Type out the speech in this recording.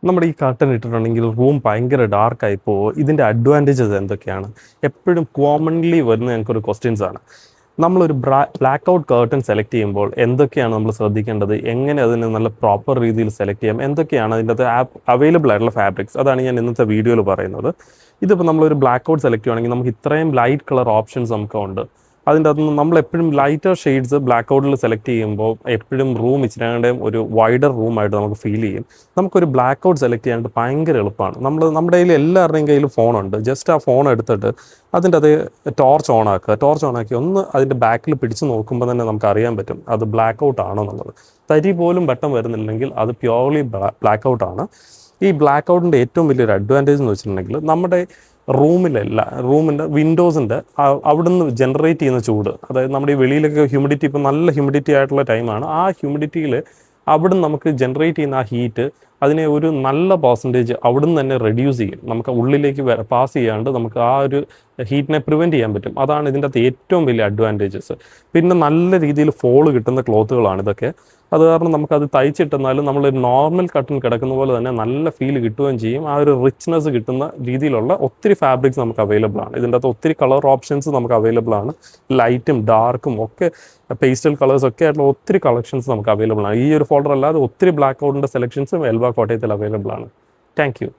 നമ്മുടെ ഈ curtain ഇട്ടിട്ടുണ്ടെങ്കിൽ room ഭയങ്കര ഡാർക്കായി പോകും. ഇതിൻ്റെ അഡ്വാൻറ്റേജസ് എന്തൊക്കെയാണ്? എപ്പോഴും കോമൺലി വരുന്ന ഞങ്ങൾക്കൊരു ക്വസ്റ്റ്യൻസ് ആണ്. നമ്മളൊരു ബ്ലാക്ക് ഔട്ട് കർട്ടൻ സെലക്ട് ചെയ്യുമ്പോൾ എന്തൊക്കെയാണ് നമ്മൾ ശ്രദ്ധിക്കേണ്ടത്? എങ്ങനെ അതിന് നല്ല പ്രോപ്പർ രീതിയിൽ സെലക്ട് ചെയ്യാം? എന്തൊക്കെയാണ് അതിൻ്റെ അകത്ത് അവൈലബിൾ ആയിട്ടുള്ള ഫാബ്രിക്സ്? അതാണ് ഞാൻ ഇന്നത്തെ വീഡിയോയിൽ പറയുന്നത്. ഇതിപ്പോൾ നമ്മളൊരു ബ്ലാക്ക് ഔട്ട് സെലക്ട് ചെയ്യുകയാണെങ്കിൽ നമുക്ക് ഇത്രയും ലൈറ്റ് കളർ ഓപ്ഷൻസ് നമുക്ക് ഉണ്ട്. അതിൻ്റെ അകത്ത് നമ്മൾ എപ്പോഴും ലൈറ്റർ ഷെയ്ഡ്സ് ബ്ലാക്ക് ഔട്ടിൽ സെലക്ട് ചെയ്യുമ്പോൾ എപ്പോഴും റൂം ഇച്ചിരി ഒരു വൈഡർ റൂമായിട്ട് നമുക്ക് ഫീൽ ചെയ്യും. നമുക്കൊരു ബ്ലാക്ക് ഔട്ട് സെലക്ട് ചെയ്യാനായിട്ട് ഭയങ്കര എളുപ്പമാണ്. നമ്മുടെ കയ്യിൽ എല്ലാവരുടെയും കയ്യിൽ ഫോണുണ്ട്. ജസ്റ്റ് ആ ഫോൺ എടുത്തിട്ട് അതിൻ്റെ അത് ടോർച്ച് ഓൺ ആക്കുക. ടോർച്ച് ഓൺ ആക്കി ഒന്ന് അതിൻ്റെ ബാക്കിൽ പിടിച്ച് നോക്കുമ്പോൾ തന്നെ നമുക്ക് അറിയാൻ പറ്റും അത് ബ്ലാക്ക് ഔട്ട് ആണോ എന്നുള്ളത്. തരി പോലും വെട്ടം വരുന്നില്ലെങ്കിൽ അത് പ്യോർലി ബ്ലാക്ക് ഔട്ട് ആണ്. ഈ ബ്ലാക്ക് ഔട്ടിൻ്റെ ഏറ്റവും വലിയൊരു അഡ്വാൻറ്റേജ് എന്ന് വെച്ചിട്ടുണ്ടെങ്കിൽ നമ്മുടെ റൂമിൻ്റെ വിൻഡോസിൻ്റെ അവിടുന്ന് ജനറേറ്റ് ചെയ്യുന്ന ചൂട്, അതായത് നമ്മുടെ ഈ വെളിയിലൊക്കെ ഹ്യൂമിഡിറ്റി, ഇപ്പോൾ നല്ല ഹ്യൂമിഡിറ്റി ആയിട്ടുള്ള ടൈമാണ്, ആ ഹ്യൂമിഡിറ്റിയിൽ അവിടുന്ന് നമുക്ക് ജനറേറ്റ് ചെയ്യുന്ന ആ ഹീറ്റ് അതിനെ ഒരു നല്ല പെർസെൻറ്റേജ് അവിടുന്ന് തന്നെ റെഡ്യൂസ് ചെയ്യും. നമുക്ക് ഉള്ളിലേക്ക് പാസ് ചെയ്യാണ്ട് നമുക്ക് ആ ഒരു ഹീറ്റിനെ പ്രിവെൻറ്റ് ചെയ്യാൻ പറ്റും. അതാണ് ഇതിൻ്റെ അകത്ത് ഏറ്റവും വലിയ അഡ്വാൻറ്റേജസ്. പിന്നെ നല്ല രീതിയിൽ ഫോള് കിട്ടുന്ന ക്ലോത്തുകളാണ് ഇതൊക്കെ. അത് കാരണം നമുക്കത് തയ്ച്ചിട്ടെന്നാലും നമ്മൾ നോർമൽ കട്ടൻ കിടക്കുന്ന പോലെ തന്നെ നല്ല ഫീൽ കിട്ടുകയും ചെയ്യും. ആ ഒരു റിച്ച്നെസ് കിട്ടുന്ന രീതിയിലുള്ള ഒത്തിരി ഫാബ്രിക്സ് നമുക്ക് അവൈലബിൾ ആണ്. ഇതിൻ്റെ അകത്ത് ഒത്തിരി കളർ ഓപ്ഷൻസ് നമുക്ക് അവൈലബിൾ ആണ്. ലൈറ്റും ഡാർക്കും ഒക്കെ പേസ്റ്റൽ കളേഴ്സ് ഒക്കെ ആയിട്ടുള്ള ഒത്തിരി കളക്ഷൻസ് നമുക്ക് അവൈലബിൾ ആണ്. ഈ ഒരു ഫോൾഡർ അല്ലാതെ ഒത്തിരി ബ്ലാക്ക് ഔട്ടിൻ്റെ സെലക്ഷൻസും എൽബ കോട്ടയത്തിൽ അവൈലബിൾ ആണ്. Thank you.